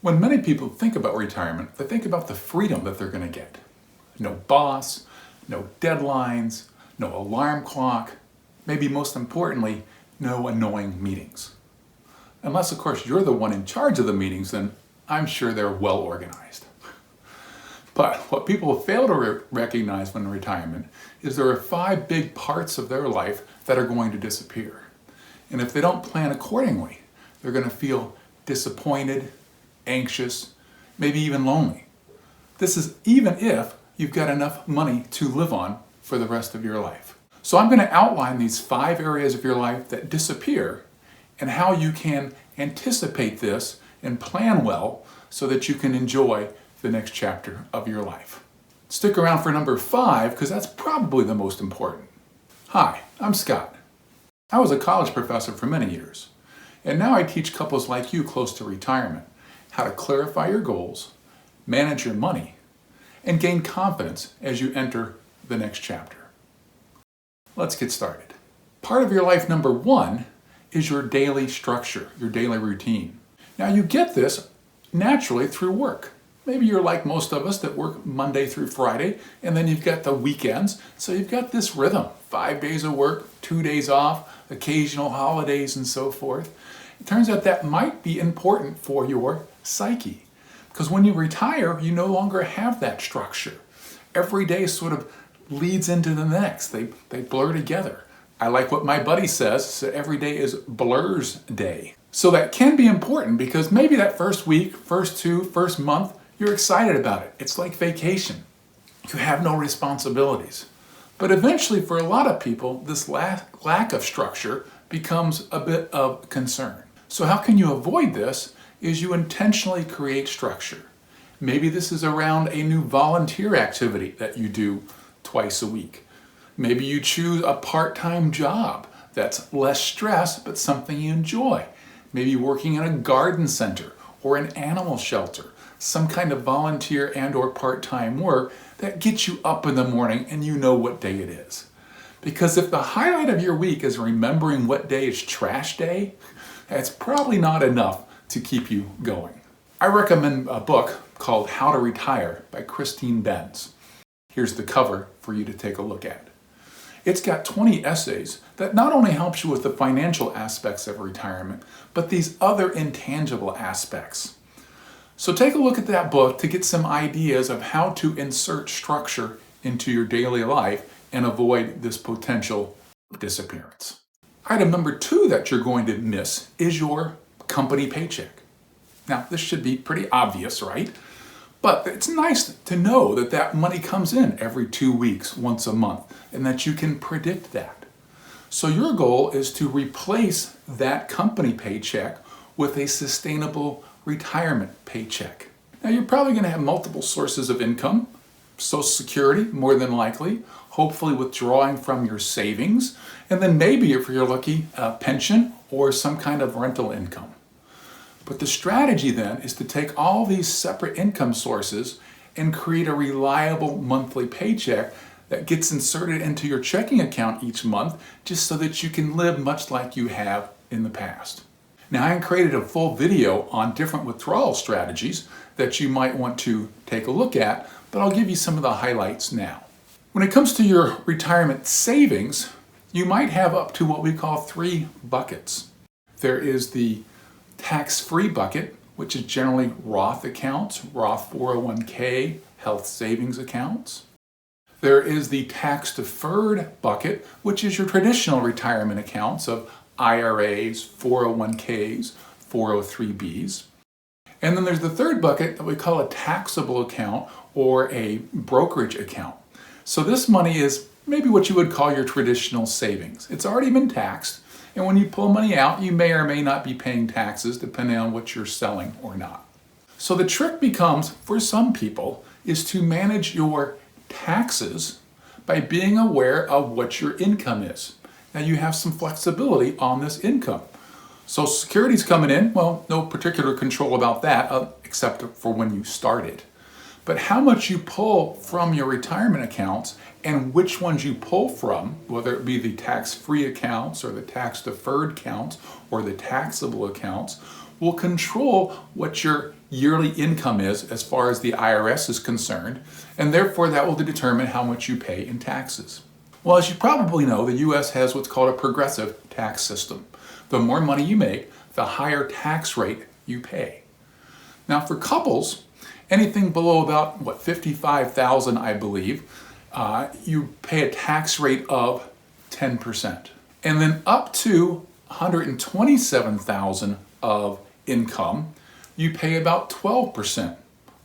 When many people think about retirement, they think about the freedom that they're going to get. No boss, no deadlines, no alarm clock, maybe most importantly, no annoying meetings. Unless, of course, you're the one in charge of the meetings, then I'm sure they're well organized. But what people fail to recognize when in retirement is there are 5 big parts of their life that are going to disappear. And if they don't plan accordingly, they're going to feel disappointed, anxious, maybe even lonely. This is even if you've got enough money to live on for the rest of your life. So I'm going to outline these 5 areas of your life that disappear and how you can anticipate this and plan well so that you can enjoy the next chapter of your life. Stick around for number 5 because that's probably the most important. Hi, I'm Scott. I was a college professor for many years, and now I teach couples like you close to retirement how to clarify your goals, manage your money, and gain confidence as you enter the next chapter. Let's get started. Part of your life number 1 is your daily structure, your daily routine. Now you get this naturally through work. Maybe you're like most of us that work Monday through Friday, and then you've got the weekends. So you've got this rhythm, 5 days of work, 2 days off, occasional holidays and so forth. It turns out that might be important for your psyche. Because when you retire, you no longer have that structure. Every day sort of leads into the next. They blur together. I like what my buddy says, that every day is Blur's day. So that can be important because maybe that first week, first month, you're excited about it. It's like vacation. You have no responsibilities. But eventually, for a lot of people, this lack of structure becomes a bit of concern. So how can you avoid this is you intentionally create structure. Maybe this is around a new volunteer activity that you do twice a week. Maybe you choose a part-time job that's less stress, but something you enjoy. Maybe working in a garden center or an animal shelter, some kind of volunteer and or part-time work that gets you up in the morning and you know what day it is. Because if the highlight of your week is remembering what day is trash day, that's probably not enough to keep you going. I recommend a book called How to Retire by Christine Benz. Here's the cover for you to take a look at. It's got 20 essays that not only helps you with the financial aspects of retirement, but these other intangible aspects. So take a look at that book to get some ideas of how to insert structure into your daily life and avoid this potential disappearance. Item number 2 that you're going to miss is your company paycheck. Now, this should be pretty obvious, right? But it's nice to know that that money comes in every 2 weeks, once a month, and that you can predict that. So your goal is to replace that company paycheck with a sustainable retirement paycheck. Now you're probably going to have multiple sources of income. Social Security, more than likely, hopefully withdrawing from your savings, and then maybe, if you're lucky, a pension or some kind of rental income. But the strategy then is to take all these separate income sources and create a reliable monthly paycheck that gets inserted into your checking account each month just so that you can live much like you have in the past. Now, I created a full video on different withdrawal strategies that you might want to take a look at, but I'll give you some of the highlights now. When it comes to your retirement savings, you might have up to what we call 3 buckets. There is the tax-free bucket, which is generally Roth accounts, Roth 401k, health savings accounts. There is the tax-deferred bucket, which is your traditional retirement accounts of IRAs, 401ks, 403bs. And then there's the third bucket that we call a taxable account or a brokerage account. So this money is maybe what you would call your traditional savings. It's already been taxed, and when you pull money out, you may or may not be paying taxes depending on what you're selling or not. So the trick becomes, for some people, is to manage your taxes by being aware of what your income is. Now you have some flexibility on this income. Social Security's coming in, well, no particular control about that except for when you started. But how much you pull from your retirement accounts and which ones you pull from, whether it be the tax-free accounts or the tax-deferred accounts or the taxable accounts, will control what your yearly income is as far as the IRS is concerned, and therefore that will determine how much you pay in taxes. Well, as you probably know, the US has what's called a progressive tax system. The more money you make, the higher tax rate you pay. Now for couples, anything below about, $55,000 I believe, you pay a tax rate of 10%. And then up to $127,000 of income, you pay about 12%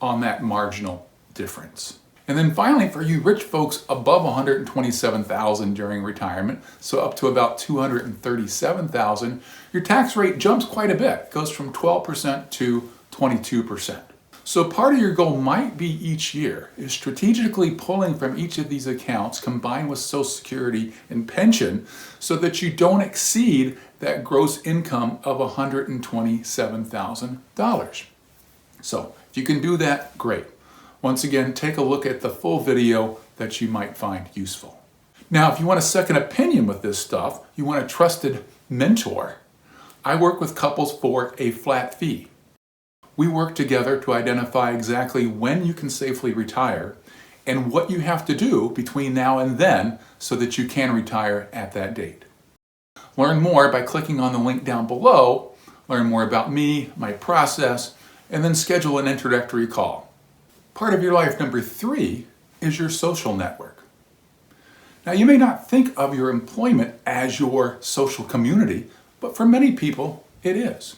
on that marginal difference. And then finally, for you rich folks above $127,000 during retirement, so up to about $237,000, your tax rate jumps quite a bit. It goes from 12% to 22%. So part of your goal might be each year is strategically pulling from each of these accounts combined with Social Security and pension so that you don't exceed that gross income of $127,000. So if you can do that, great. Once again, take a look at the full video that you might find useful. Now, if you want a second opinion with this stuff, you want a trusted mentor, I work with couples for a flat fee. We work together to identify exactly when you can safely retire and what you have to do between now and then so that you can retire at that date. Learn more by clicking on the link down below, learn more about me, my process, and then schedule an introductory call. Part of your life number 3 is your social network. Now, you may not think of your employment as your social community, but for many people, it is.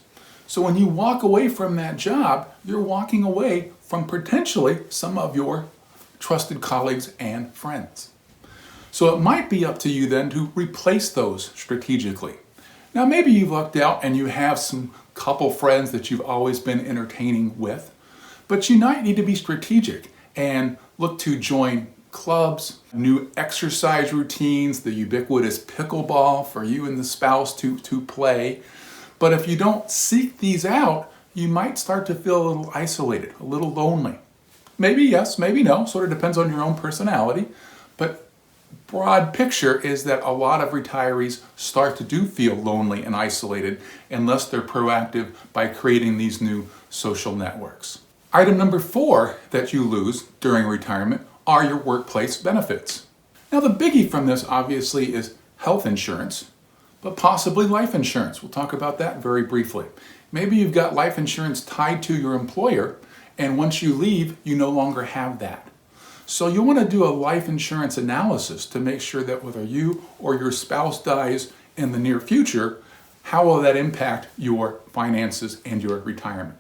So when you walk away from that job, you're walking away from potentially some of your trusted colleagues and friends. So it might be up to you then to replace those strategically. Now maybe you've lucked out and you have some couple friends that you've always been entertaining with, but you might need to be strategic and look to join clubs, new exercise routines, the ubiquitous pickleball for you and the spouse to play. But if you don't seek these out, you might start to feel a little isolated, a little lonely. Maybe yes, maybe no, sort of depends on your own personality. But broad picture is that a lot of retirees start to do feel lonely and isolated unless they're proactive by creating these new social networks. Item number 4 that you lose during retirement are your workplace benefits. Now the biggie from this obviously is health insurance, but possibly life insurance. We'll talk about that very briefly. Maybe you've got life insurance tied to your employer, and once you leave, you no longer have that. So you'll want to do a life insurance analysis to make sure that whether you or your spouse dies in the near future, how will that impact your finances and your retirement?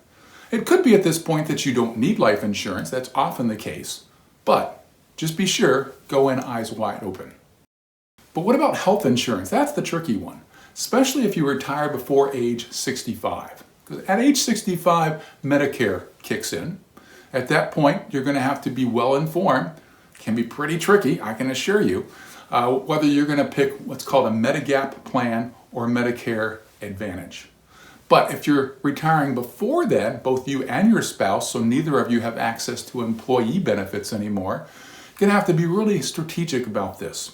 It could be at this point that you don't need life insurance. That's often the case. But just be sure, go in eyes wide open. But what about health insurance? That's the tricky one, especially if you retire before age 65. Because at age 65, Medicare kicks in. At that point, you're going to have to be well informed. It can be pretty tricky, I can assure you, whether you're going to pick what's called a Medigap plan or Medicare Advantage. But if you're retiring before then, both you and your spouse, so neither of you have access to employee benefits anymore, you're going to have to be really strategic about this.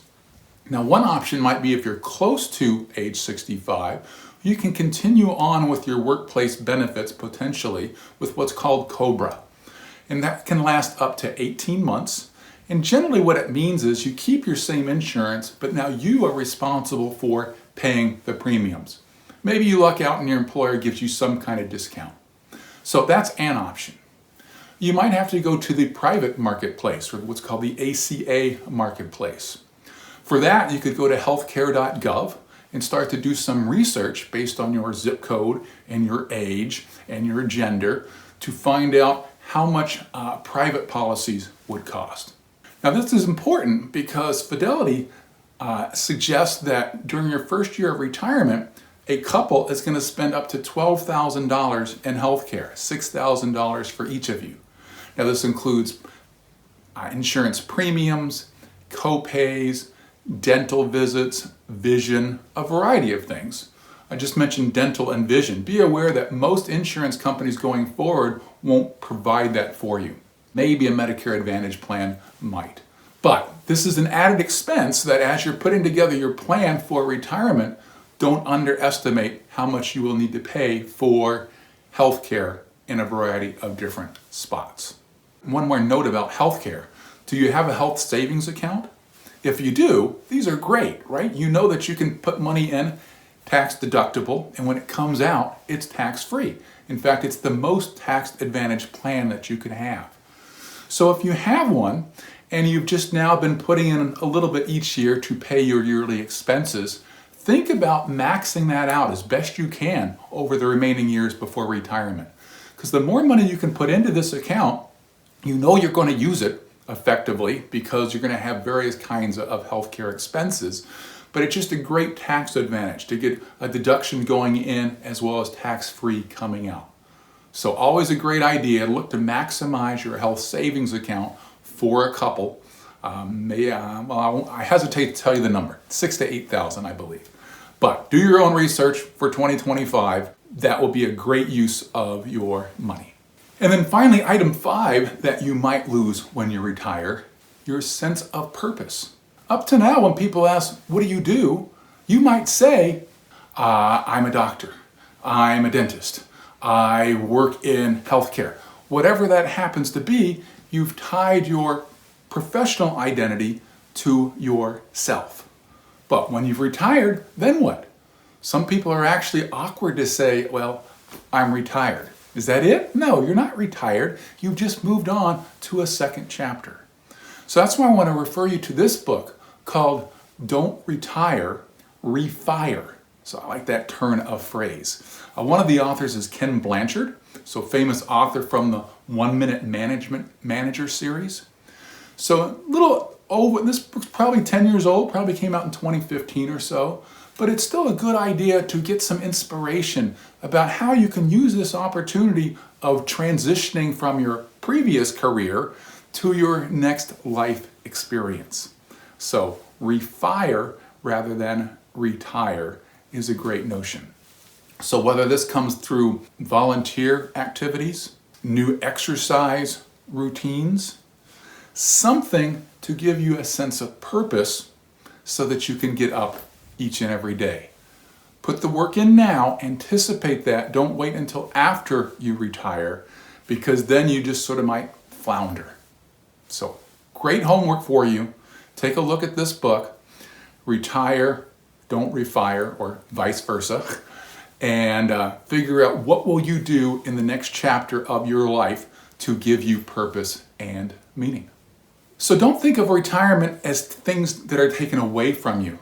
Now, one option might be if you're close to age 65, you can continue on with your workplace benefits potentially with what's called COBRA. And that can last up to 18 months. And generally what it means is you keep your same insurance, but now you are responsible for paying the premiums. Maybe you luck out and your employer gives you some kind of discount. So that's an option. You might have to go to the private marketplace or what's called the ACA marketplace. For that, you could go to healthcare.gov and start to do some research based on your zip code and your age and your gender to find out how much private policies would cost. Now this is important because Fidelity suggests that during your first year of retirement, a couple is going to spend up to $12,000 in healthcare, $6,000 for each of you. Now this includes insurance premiums, co-pays, dental visits, vision, a variety of things. I just mentioned dental and vision. Be aware that most insurance companies going forward won't provide that for you. Maybe a Medicare Advantage plan might. But this is an added expense that as you're putting together your plan for retirement, don't underestimate how much you will need to pay for healthcare in a variety of different spots. One more note about healthcare. Do you have a health savings account? If you do, these are great, right? You know that you can put money in, tax deductible, and when it comes out, it's tax free. In fact, it's the most tax advantaged plan that you can have. So if you have one and you've just now been putting in a little bit each year to pay your yearly expenses, think about maxing that out as best you can over the remaining years before retirement. Because the more money you can put into this account, you know you're going to use it effectively because you're going to have various kinds of healthcare expenses. But it's just a great tax advantage to get a deduction going in as well as tax-free coming out. So always a great idea. Look to maximize your health savings account for a couple. I hesitate to tell you the number, 6,000 to 8,000, I believe. But do your own research for 2025. That will be a great use of your money. And then finally, item 5 that you might lose when you retire, your sense of purpose. Up to now, when people ask, what do? You might say, I'm a doctor, I'm a dentist, I work in healthcare. Whatever that happens to be, you've tied your professional identity to yourself. But when you've retired, then what? Some people are actually awkward to say, well, I'm retired. Is that it? No, you're not retired. You've just moved on to a second chapter. So that's why I want to refer you to this book called Don't Retire, Refire. So I like that turn of phrase. One of the authors is Ken Blanchard, so famous author from the 1 Minute Manager series. So this book's probably 10 years old, probably came out in 2015 or so, but it's still a good idea to get some inspiration about how you can use this opportunity of transitioning from your previous career to your next life experience. So refire rather than retire is a great notion. So whether this comes through volunteer activities, new exercise routines, something to give you a sense of purpose so that you can get up each and every day. Put the work in now, anticipate that, don't wait until after you retire, because then you just sort of might flounder. So great homework for you. Take a look at this book, Retire, Don't Refire, or vice versa, and figure out what will you do in the next chapter of your life to give you purpose and meaning. So don't think of retirement as things that are taken away from you.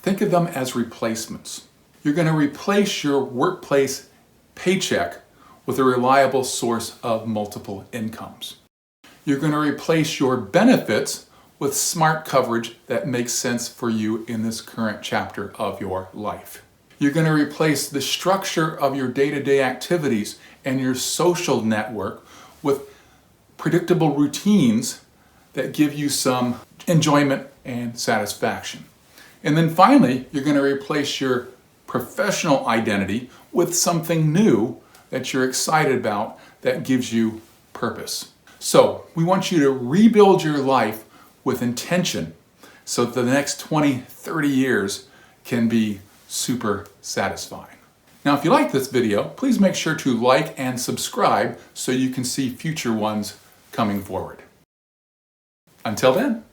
Think of them as replacements. You're going to replace your workplace paycheck with a reliable source of multiple incomes. You're going to replace your benefits with smart coverage that makes sense for you in this current chapter of your life. You're going to replace the structure of your day-to-day activities and your social network with predictable routines that give you some enjoyment and satisfaction. And then finally, you're going to replace your professional identity with something new that you're excited about that gives you purpose. So we want you to rebuild your life with intention so that the next 20, 30 years can be super satisfying. Now, if you like this video, please make sure to like and subscribe so you can see future ones coming forward. Until then.